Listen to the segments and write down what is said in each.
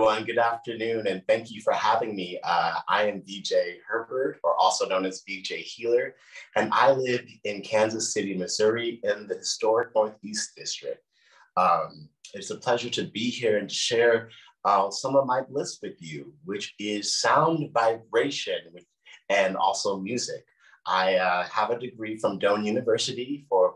everyone. Good afternoon, and thank you for having me. I am DJ Herbert, or also known as DJ Healer, and I live in Kansas City, Missouri, in the historic Northeast District. It's a pleasure to be here and to share some of my bliss with you, which is sound vibration and also music. I have a degree from Doane University for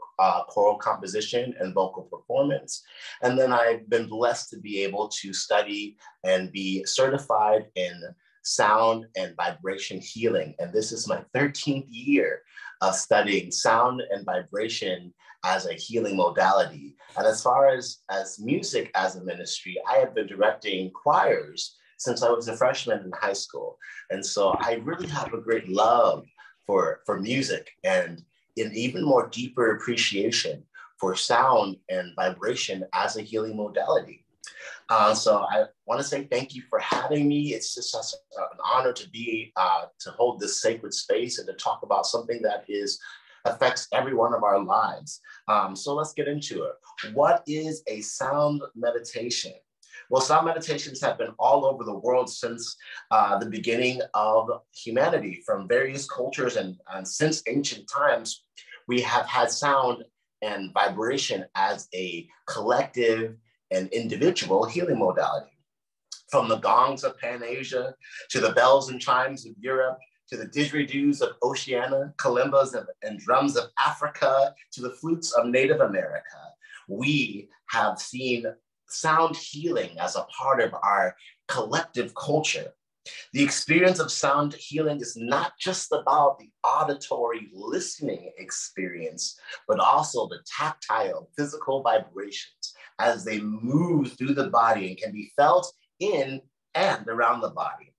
choral composition and vocal performance. And then I've been blessed to be able to study and be certified in sound and vibration healing. And this is my 13th year of studying sound and vibration as a healing modality. And as far as music as a ministry, I have been directing choirs since I was a freshman in high school. And so I really have a great love for music and an even more deeper appreciation for sound and vibration as a healing modality. So I want to say thank you for having me. It's just such an honor to be, to hold this sacred space and to talk about something that affects every one of our lives. So let's get into it. What is a sound meditation? Well, sound meditations have been all over the world since the beginning of humanity, from various cultures, and since ancient times, we have had sound and vibration as a collective and individual healing modality. From the gongs of Pan-Asia, to the bells and chimes of Europe, to the didgeridoos of Oceania, kalimbas and drums of Africa, to the flutes of Native America, we have seen sound healing as a part of our collective culture. The experience of sound healing is not just about the auditory listening experience, but also the tactile physical vibrations as they move through the body and can be felt in and around the body.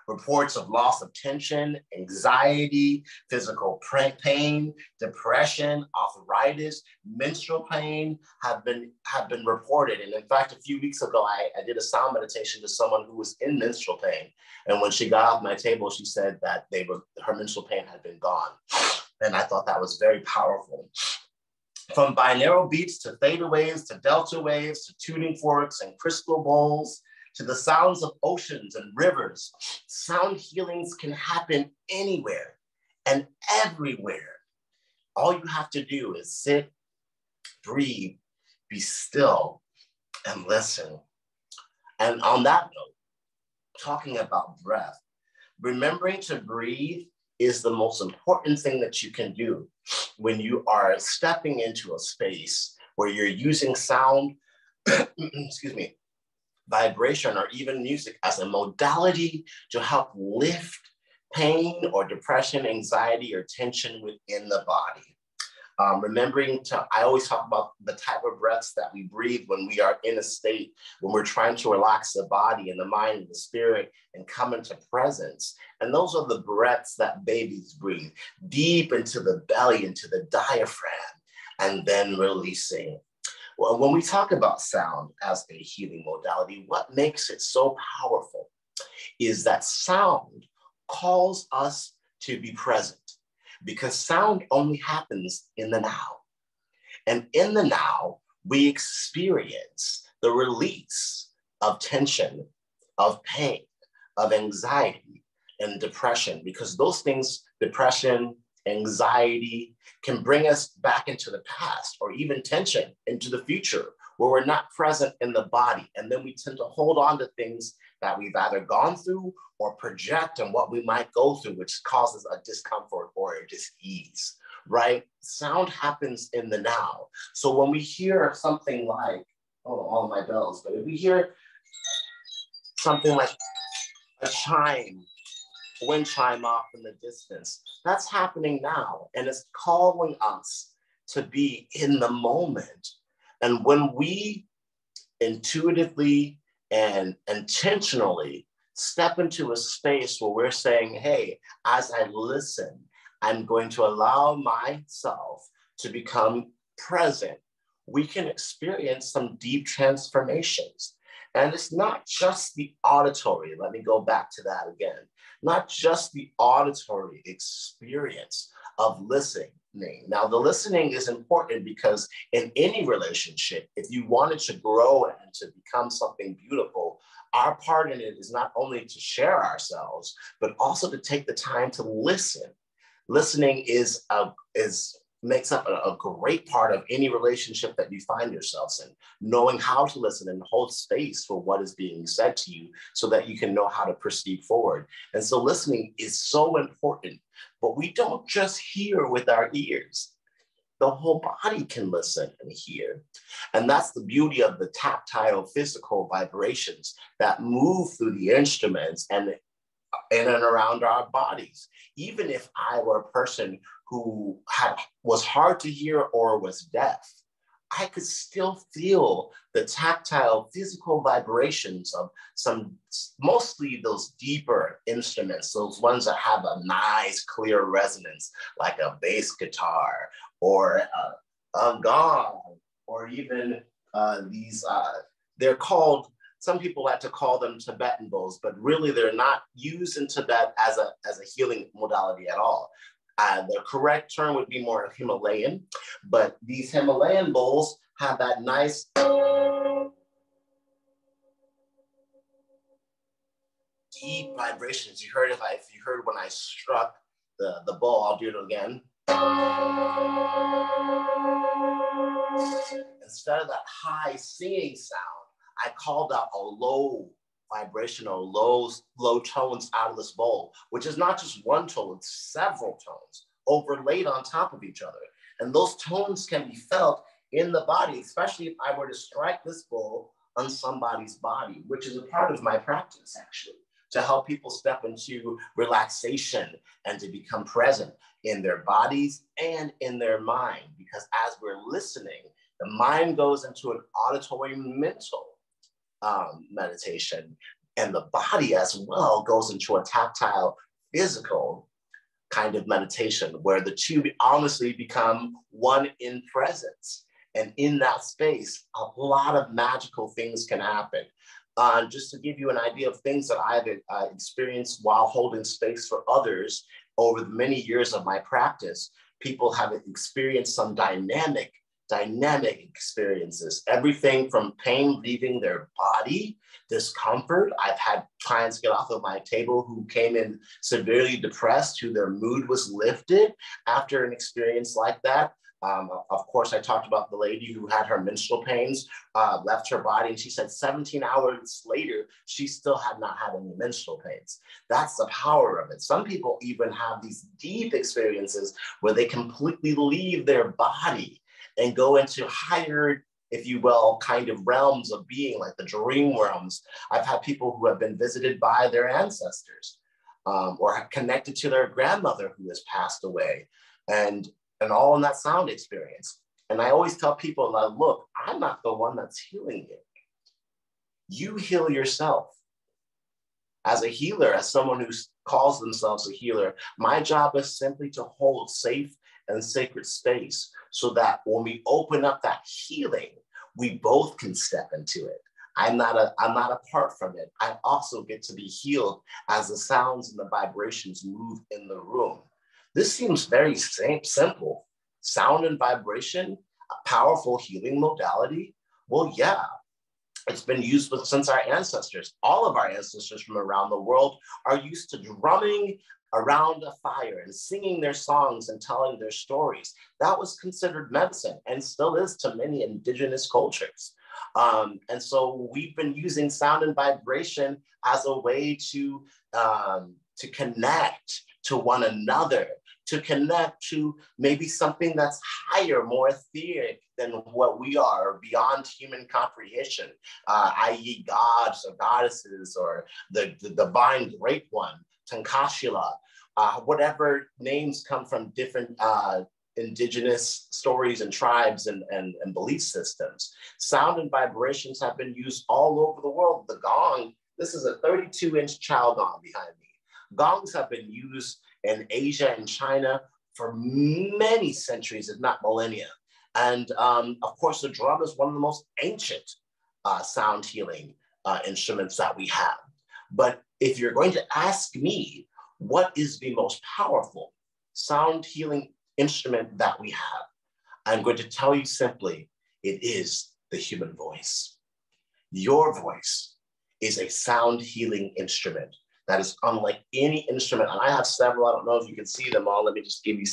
Reports of loss of tension, anxiety, physical pain, depression, arthritis, menstrual pain have been reported. And in fact, a few weeks ago, I did a sound meditation to someone who was in menstrual pain. And when she got off my table, she said that her menstrual pain had been gone. And I thought that was very powerful. From binaural beats to theta waves to delta waves to tuning forks and crystal bowls, to the sounds of oceans and rivers, sound healings can happen anywhere and everywhere. All you have to do is sit, breathe, be still, and listen. And on that note, talking about breath, remembering to breathe is the most important thing that you can do when you are stepping into a space where you're using sound, excuse me, vibration, or even music as a modality to help lift pain or depression, anxiety, or tension within the body. I always talk about the type of breaths that we breathe when we are in a state, when we're trying to relax the body and the mind and the spirit and come into presence. And those are the breaths that babies breathe, deep into the belly, into the diaphragm, and then releasing. Well, when we talk about sound as a healing modality, what makes it so powerful is that sound calls us to be present, because sound only happens in the now. And in the now, we experience the release of tension, of pain, of anxiety, and depression, because those things, depression, anxiety, can bring us back into the past, or even tension into the future where we're not present in the body. And then we tend to hold on to things that we've either gone through or project on what we might go through, which causes a discomfort or a dis-ease, right? Sound happens in the now. So when we hear something like, oh, all my bells, but if we hear something like a chime, wind chime off in the distance, that's happening now. And it's calling us to be in the moment. And when we intuitively and intentionally step into a space where we're saying, hey, as I listen, I'm going to allow myself to become present, we can experience some deep transformations. And it's not just the auditory, let me go back to that again, not just the auditory experience of listening, Now, the listening is important because in any relationship, if you want it to grow and to become something beautiful, our part in it is not only to share ourselves, but also to take the time to listen. Listening makes up a great part of any relationship that you find yourselves in, knowing how to listen and hold space for what is being said to you so that you can know how to proceed forward. And so listening is so important, but we don't just hear with our ears. The whole body can listen and hear. And that's the beauty of the tactile physical vibrations that move through the instruments and in and around our bodies. Even if I were a person who was hard to hear or was deaf, I could still feel the tactile physical vibrations of mostly those deeper instruments, those ones that have a nice clear resonance, like a bass guitar or a gong, or even they're called, some people like to call them Tibetan bowls, but really they're not used in Tibet as a healing modality at all. The correct term would be more Himalayan, but these Himalayan bowls have that nice deep vibrations. You heard if you heard when I struck the bowl, I'll do it again. Instead of that high singing sound, I called out a low vibrational, low tones out of this bowl, which is not just one tone, it's several tones overlaid on top of each other. And those tones can be felt in the body, especially if I were to strike this bowl on somebody's body, which is a part of my practice, actually, to help people step into relaxation and to become present in their bodies and in their mind. Because as we're listening, the mind goes into an auditory mental meditation, and the body as well goes into a tactile physical kind of meditation where the two honestly become one in presence. And in that space, a lot of magical things can happen. Just to give you an idea of things that I've experienced while holding space for others over the many years of my practice, people have experienced some dynamic experiences. Everything from pain leaving their body, discomfort. I've had clients get off of my table who came in severely depressed, who their mood was lifted after an experience like that. Of course, I talked about the lady who had her menstrual pains, left her body, and she said 17 hours later, she still had not had any menstrual pains. That's the power of it. Some people even have these deep experiences where they completely leave their body and go into higher, if you will, kind of realms of being, like the dream realms. I've had people who have been visited by their ancestors or have connected to their grandmother who has passed away, and all in that sound experience. And I always tell people, like, look, I'm not the one that's healing you. You heal yourself. As a healer, as someone who calls themselves a healer, my job is simply to hold safe and sacred space so that when we open up that healing, we both can step into it. I'm not apart from it. I also get to be healed as the sounds and the vibrations move in the room. This seems very simple. Sound and vibration, a powerful healing modality. Well, yeah, it's been used since our ancestors. All of our ancestors from around the world are used to drumming around a fire and singing their songs and telling their stories. That was considered medicine and still is to many indigenous cultures. And so we've been using sound and vibration as a way to connect to one another, to connect to maybe something that's higher, more etheric than what we are, beyond human comprehension, i.e. gods or goddesses or the divine great one, Tankashila, whatever names come from different indigenous stories and tribes and belief systems. Sound and vibrations have been used all over the world. The gong, this is a 32-inch chow gong behind me. Gongs have been used in Asia and China for many centuries, if not millennia. And of course, the drum is one of the most ancient sound healing instruments that we have. But if you're going to ask me, what is the most powerful sound healing instrument that we have. I'm going to tell you simply, it is the human voice. Your voice is a sound healing instrument that is unlike any instrument. And I have several. I don't know if you can see them all. Let me just give you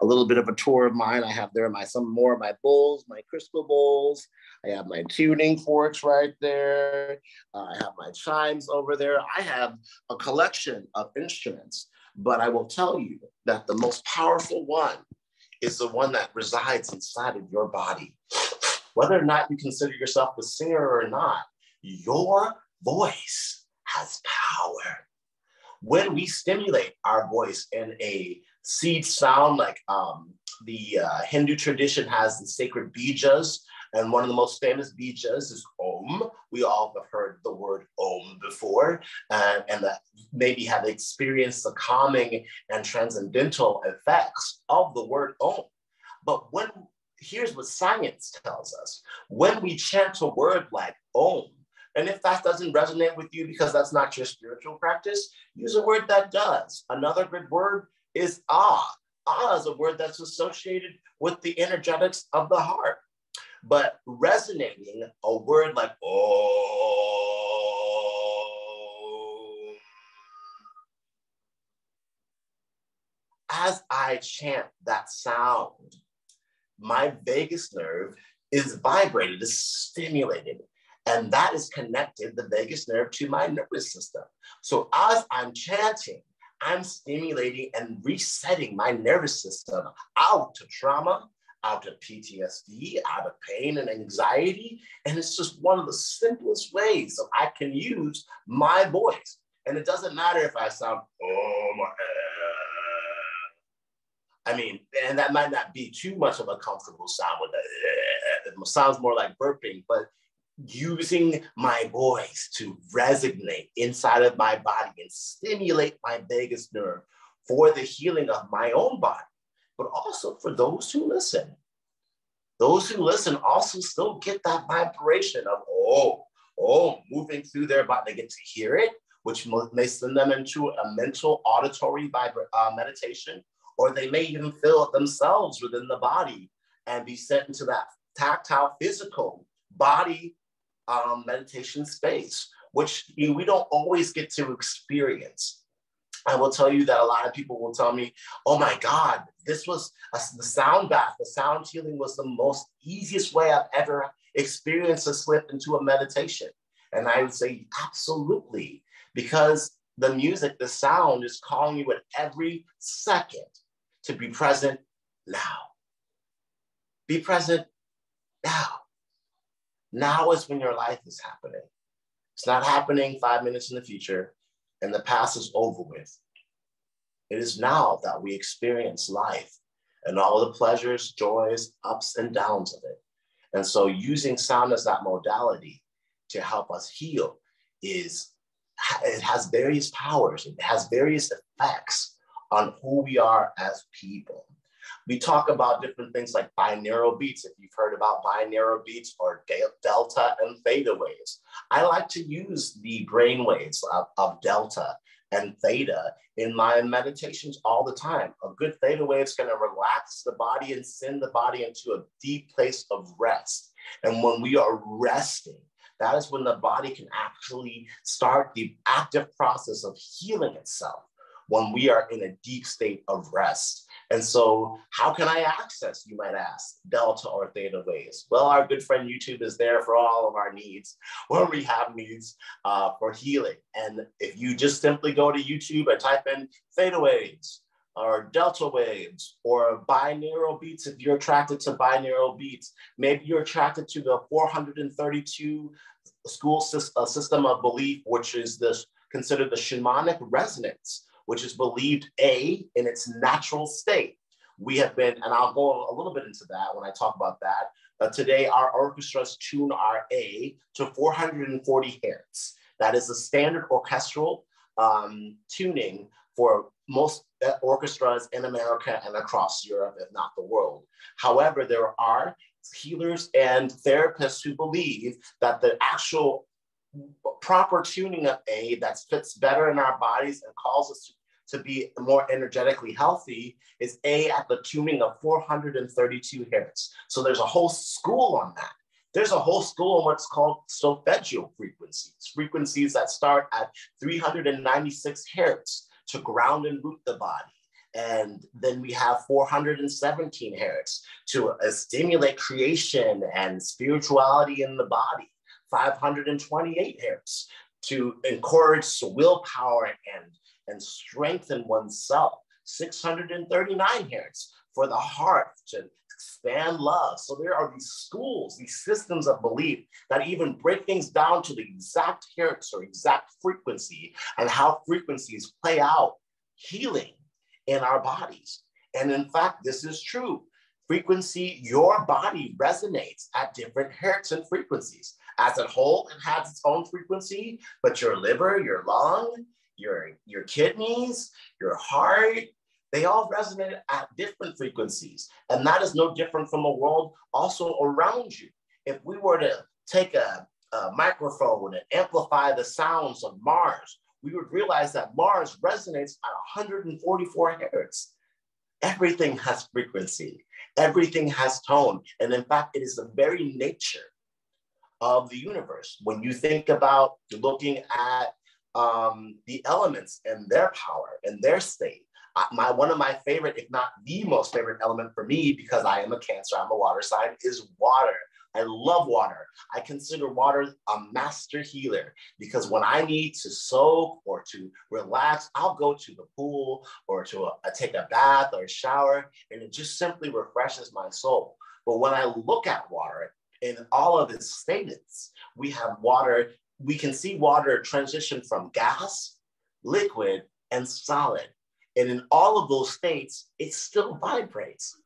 a little bit of a tour of mine. I have there some more of my bowls, my crystal bowls. I have my tuning forks right there. I have my chimes over there. I have a collection of instruments, but I will tell you that the most powerful one is the one that resides inside of your body. Whether or not you consider yourself a singer or not, your voice has power. When we stimulate our voice in a seed sound, like the Hindu tradition has the sacred bijas, and one of the most famous bijas is Om. We all have heard the word Om before, and that maybe have experienced the calming and transcendental effects of the word Om. But here's what science tells us. When we chant a word like Om, and if that doesn't resonate with you because that's not your spiritual practice, use a word that does. Another good word is Ah. Ah is a word that's associated with the energetics of the heart. But resonating a word like Oh, as I chant that sound, my vagus nerve is vibrated, is stimulated. And that is connected, the vagus nerve, to my nervous system. So as I'm chanting, I'm stimulating and resetting my nervous system out of trauma, out of PTSD, out of pain and anxiety. And it's just one of the simplest ways that I can use my voice. And it doesn't matter if I sound, oh my, I mean, and that might not be too much of a comfortable sound with it sounds more like burping, but using my voice to resonate inside of my body and stimulate my vagus nerve for the healing of my own body, but also for those who listen. Those who listen also still get that vibration of, moving through their body. They get to hear it, which may send them into a mental auditory meditation, or they may even feel it themselves within the body and be sent into that tactile, physical body meditation space, which we don't always get to experience. I will tell you that a lot of people will tell me, oh my God, this was the sound bath, the sound healing was the most easiest way I've ever experienced to slip into a meditation. And I would say, absolutely, because the music, the sound is calling you at every second to be present now. Be present now. Now is when your life is happening. It's not happening 5 minutes in the future and the past is over with. It is now that we experience life and all the pleasures, joys, ups and downs of it. And so using sound as that modality to help us heal it has various powers. It has various effects on who we are as people. We talk about different things like binaural beats, if you've heard about binaural beats, or delta and theta waves. I like to use the brain waves of delta and theta in my meditations all the time. A good theta wave is going to relax the body and send the body into a deep place of rest. And when we are resting, that is when the body can actually start the active process of healing itself, when we are in a deep state of rest. And so how can I access, you might ask, delta or theta waves? Well, our good friend YouTube is there for all of our needs when we have needs for healing. And if you just simply go to YouTube and type in theta waves or delta waves or binaural beats, if you're attracted to binaural beats, maybe you're attracted to the 432 school system of belief, which is considered the shamanic resonance, which is believed in its natural state. We have been, and I'll go a little bit into that when I talk about that. Today, our orchestras tune our A to 440 hertz. That is the standard orchestral tuning for most orchestras in America and across Europe, if not the world. However, there are healers and therapists who believe that the actual proper tuning of A that fits better in our bodies and calls us to be more energetically healthy is at the tuning of 432 hertz. So there's a whole school on that. There's a whole school on what's called solfeggio frequencies, frequencies that start at 396 hertz to ground and root the body. And then we have 417 hertz to stimulate creation and spirituality in the body, 528 hertz to encourage willpower and strengthen oneself, 639 hertz for the heart to expand love. So there are these schools, these systems of belief that even break things down to the exact hertz or exact frequency and how frequencies play out healing in our bodies. And in fact, this is true. Frequency, your body resonates at different hertz and frequencies. As a whole, it has its own frequency, but your liver, your lung, your kidneys, your heart, they all resonate at different frequencies. And that is no different from a world also around you. If we were to take a microphone and amplify the sounds of Mars, we would realize that Mars resonates at 144 hertz. Everything has frequency. Everything has tone. And in fact, it is the very nature of the universe. When you think about looking at the elements and their power and their state, one of my favorite, if not the most favorite element for me, because I am a Cancer, I'm a water sign, is water. I love water. I consider water a master healer because when I need to soak or to relax, I'll go to the pool or to take a bath or a shower, and it just simply refreshes my soul. But when I look at water in all of its states, we have water, we can see water transition from gas, liquid, and solid. And in all of those states, it still vibrates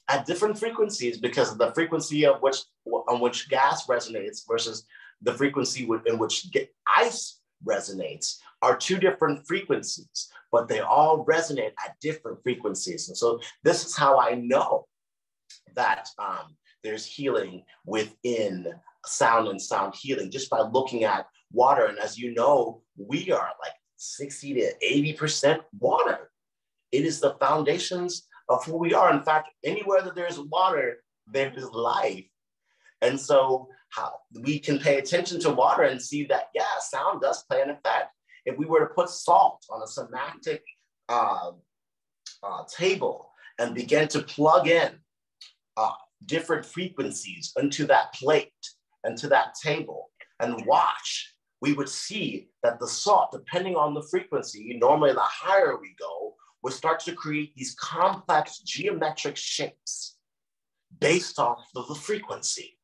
at different frequencies because of the frequency on which gas resonates versus the frequency in which ice resonates are two different frequencies, but they all resonate at different frequencies. And so this is how I know that there's healing within sound and sound healing just by looking at water. And as you know, we are like 60 to 80% water. It is the foundations of who we are. In fact, anywhere that there's water, there is life. And so how we can pay attention to water and see that, yeah, sound does play an effect. If we were to put salt on a somatic table and begin to plug in different frequencies into that plate and to that table and watch, we would see that the salt, depending on the frequency, normally the higher we go, would start to create these complex geometric shapes based off of the frequency.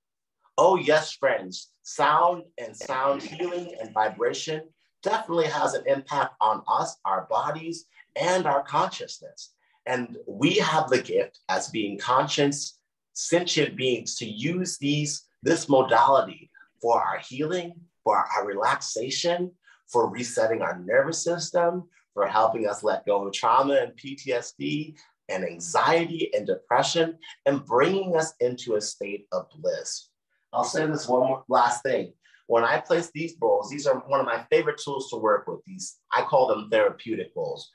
Oh yes, friends, sound and sound healing and vibration definitely has an impact on us, our bodies, and our consciousness. And we have the gift as being conscious, sentient beings to use this modality for our healing, for our relaxation, for resetting our nervous system, for helping us let go of trauma and PTSD and anxiety and depression, and bringing us into a state of bliss. I'll say this one more last thing. When I place these bowls, these are one of my favorite tools to work with. I call them therapeutic bowls.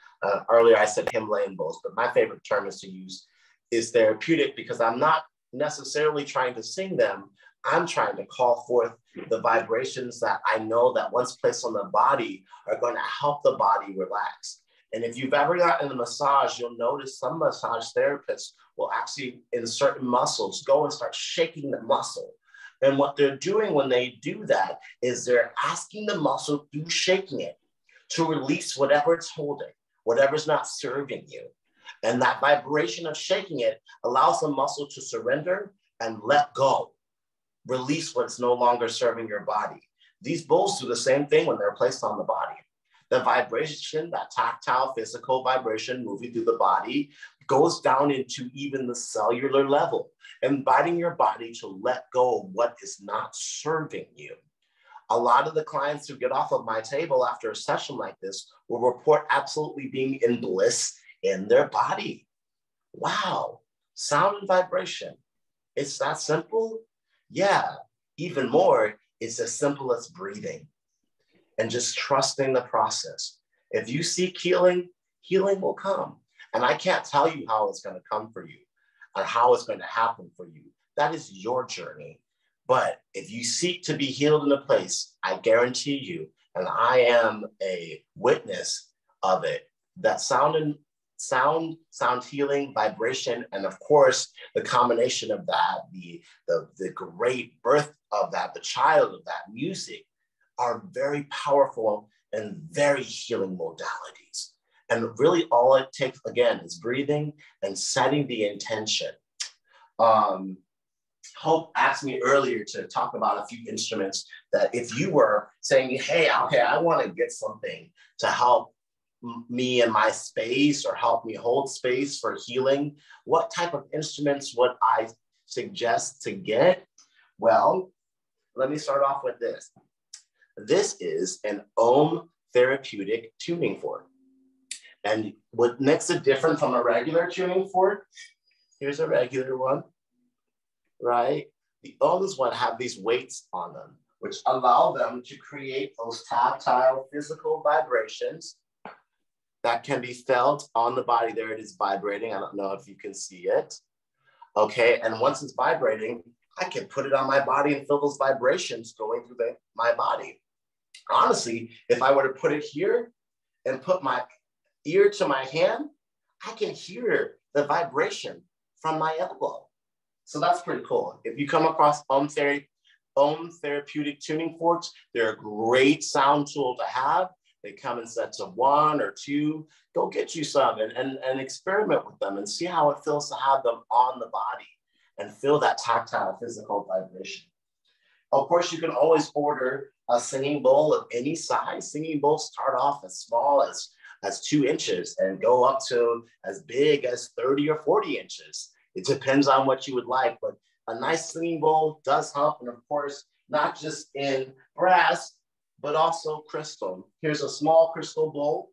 Earlier I said Himalayan bowls, but my favorite term is to use is therapeutic because I'm not necessarily trying to sing them. I'm trying to call forth the vibrations that I know that once placed on the body are going to help the body relax. And if you've ever gotten a massage, you'll notice some massage therapists will actually, in certain muscles, go and start shaking the muscle. And what they're doing when they do that is they're asking the muscle through shaking it to release whatever it's holding, whatever's not serving you. And that vibration of shaking it allows the muscle to surrender and let go. Release what's no longer serving your body. These bowls do the same thing when they're placed on the body. The vibration, that tactile physical vibration moving through the body goes down into even the cellular level, inviting your body to let go of what is not serving you. A lot of the clients who get off of my table after a session like this will report absolutely being in bliss in their body. Wow, sound and vibration. It's that simple? Yeah, even more, it's as simple as breathing and just trusting the process. If you seek healing, healing will come. And I can't tell you how it's going to come for you or how it's going to happen for you. That is your journey. But if you seek to be healed in a place, I guarantee you, and I am a witness of it, that sound healing, vibration, and of course, the combination of that, the great birth of that, the child of that music, are very powerful and very healing modalities. And really all it takes, again, is breathing and setting the intention. Hope asked me earlier to talk about a few instruments that if you were saying, hey, okay, I want to get something to help me in my space or help me hold space for healing, what type of instruments would I suggest to get? Well, let me start off with this. This is an Therapeutic tuning fork. And what makes it different from a regular tuning fork? Here's a regular one, right? The others one have these weights on them, which allow them to create those tactile physical vibrations that can be felt on the body. There it is vibrating. I don't know if you can see it. Okay, and once it's vibrating, I can put it on my body and feel those vibrations going through my body. Honestly, if I were to put it here and put my ear to my hand, I can hear the vibration from my elbow. So that's pretty cool. If you come across Therapeutic tuning forks, they're a great sound tool to have. They come in sets of 1 or 2. Go get you some and experiment with them and see how it feels to have them on the body and feel that tactile physical vibration. Of course, you can always order a singing bowl of any size. Singing bowls start off as small as 2 inches and go up to as big as 30 or 40 inches. It depends on what you would like, but a nice singing bowl does help. And of course, not just in brass, but also crystal. Here's a small crystal bowl,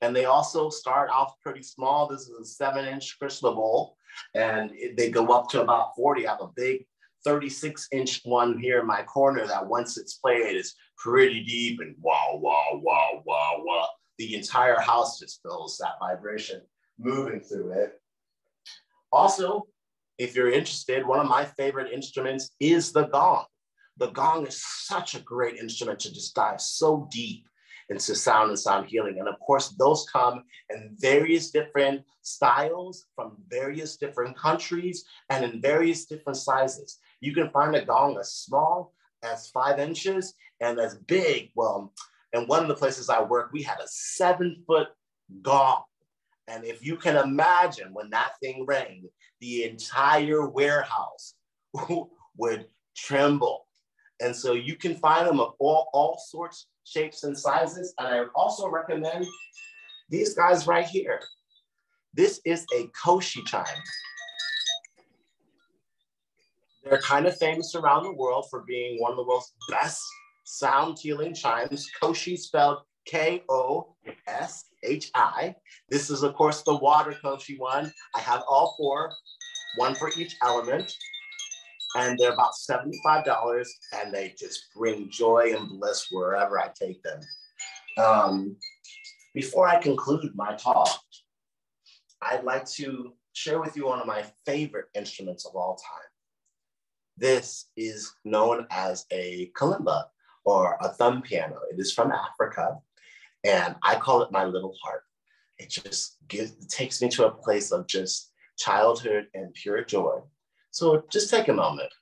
and they also start off pretty small. This is a 7-inch crystal bowl, and they go up to about 40. I have a big 36-inch one here in my corner that once it's played is pretty deep and wow, wow, wow, wow, wow. The entire house just feels that vibration moving through it. Also, if you're interested, one of my favorite instruments is the gong. The gong is such a great instrument to just dive so deep into sound and sound healing. And of course, those come in various different styles from various different countries and in various different sizes. You can find a gong as small as 5 inches and as big. Well, in one of the places I work, we had a 7-foot gong. And if you can imagine when that thing rang, the entire warehouse would tremble. And so you can find them of all sorts, shapes, and sizes. And I also recommend these guys right here. This is a koshi chime. They're kind of famous around the world for being one of the world's best sound healing chimes. Koshi spelled Koshi. This is, of course, the water koshi one. I have all 4, 1 for each element. And they're about $75, and they just bring joy and bliss wherever I take them. Before I conclude my talk, I'd like to share with you one of my favorite instruments of all time. This is known as a kalimba or a thumb piano. It is from Africa, and I call it my little heart. It just takes me to a place of just childhood and pure joy. So just take a moment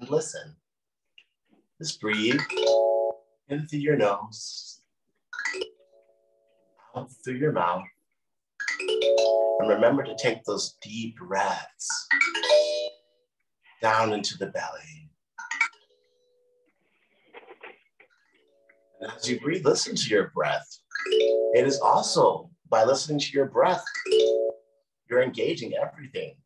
and listen. Just breathe in through your nose, out through your mouth, and remember to take those deep breaths down into the belly. And as you breathe, listen to your breath. It is also by listening to your breath, you're engaging everything.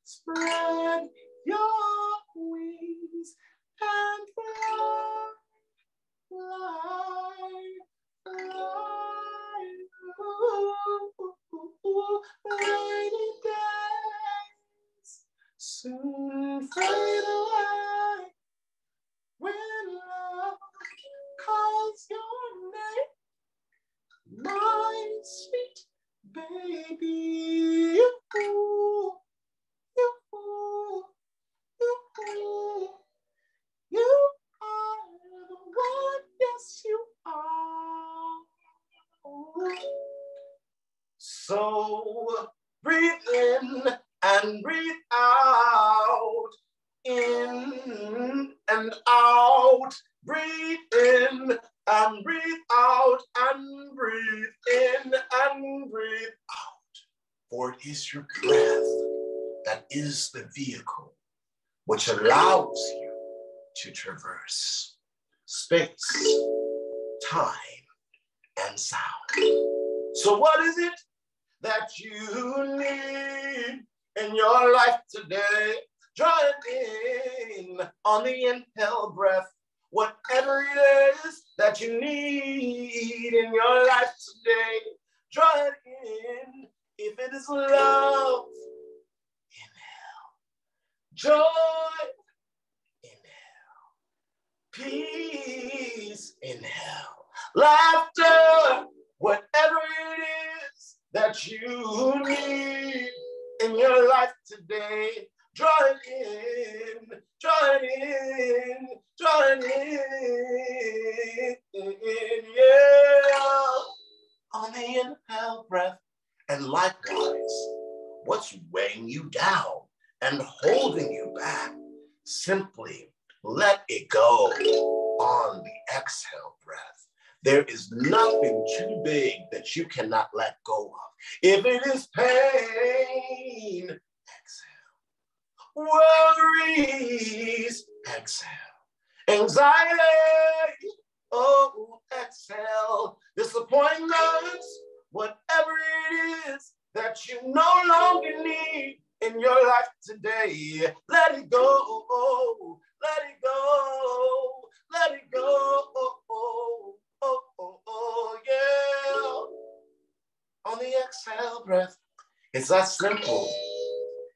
Spread your wings and fly, fly, fly. Rainy days soon fade away when love calls your name, my sweet baby. You are the one, yes you are. So breathe in and breathe out, in and out. Breathe in and breathe out, and breathe in and breathe out. For it is your breath that is the vehicle which allows you to traverse space, time, and sound. So what is it that you need in your life today? Draw it in on the inhale breath. Whatever it is that you need in your life today, draw it in. If it is love, inhale. Joy, inhale. Peace, inhale. Laughter, whatever it is that you need in your life today, draw it in, draw it in, draw it in, yeah. On the inhale breath. And likewise, what's weighing you down and holding you back, simply let it go on the exhale breath. There is nothing too big that you cannot let go of. If it is pain, exhale. Worries, exhale. Anxiety, oh, exhale. Disappointments, whatever it is that you no longer need in your life today, let it go, let it go, let it go, yeah. On the exhale breath, it's that simple.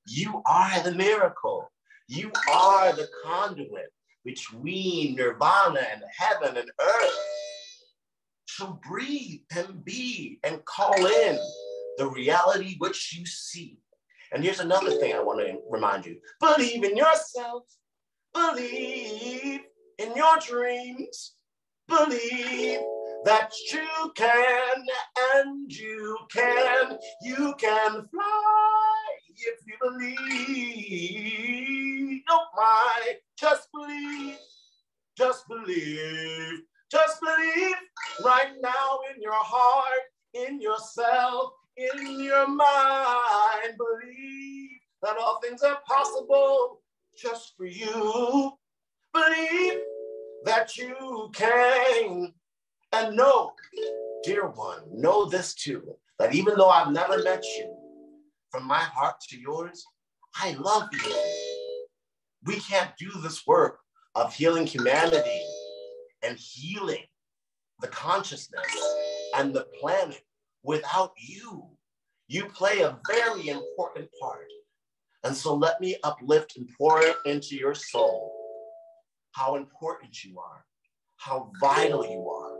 You are the miracle. You are the conduit between nirvana and heaven and earth. So breathe and be and call in the reality which you see. And here's another thing I want to remind you. Believe in yourself. Believe in your dreams. Believe that you can and you can fly if you believe. Oh my, just believe, just believe. Just believe right now in your heart, in yourself, in your mind. Believe that all things are possible just for you. Believe that you can. And know, dear one, know this too, that even though I've never met you, from my heart to yours, I love you. We can't do this work of healing humanity and healing the consciousness and the planet without you. You play a very important part. And so let me uplift and pour into your soul how important you are, how vital you are,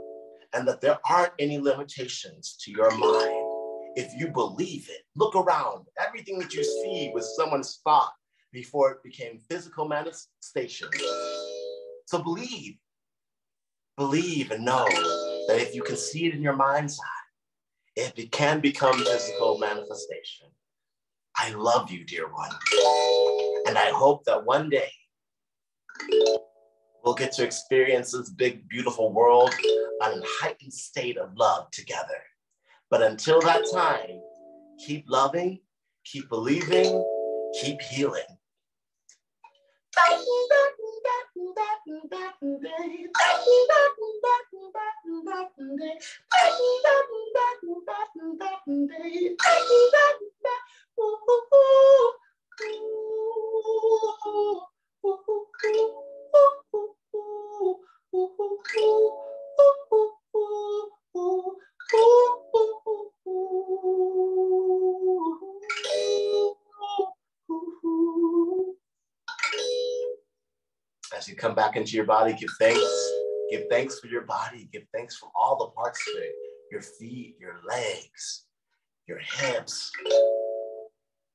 and that there aren't any limitations to your mind. If you believe it, look around. Everything that you see was someone's thought before it became physical manifestation. So believe and know that if you can see it in your mind's eye, it can become physical manifestation. I love you, dear one. And I hope that one day we'll get to experience this big, beautiful world on a heightened state of love together. But until that time, keep loving, keep believing, keep healing. As you come back into your body, give thanks. Give thanks for your body. Give thanks for all the parts of it. Your feet, your legs, your hips,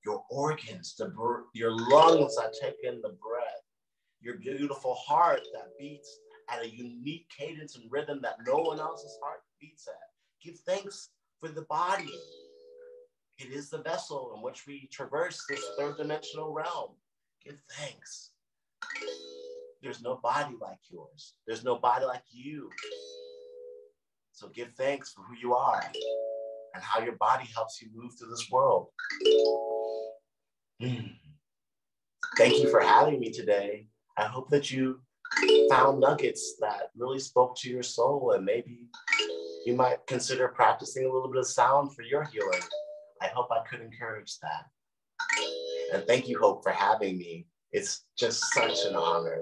your organs, your lungs that take in the breath, your beautiful heart that beats at a unique cadence and rhythm that no one else's heart beats at. Give thanks for the body. It is the vessel in which we traverse this third dimensional realm. Give thanks. There's no body like yours. There's no body like you. So give thanks for who you are and how your body helps you move through this world. Thank you for having me today. I hope that you found nuggets that really spoke to your soul, and maybe you might consider practicing a little bit of sound for your healing. I hope I could encourage that. And thank you, Hope, for having me. It's just such an honor.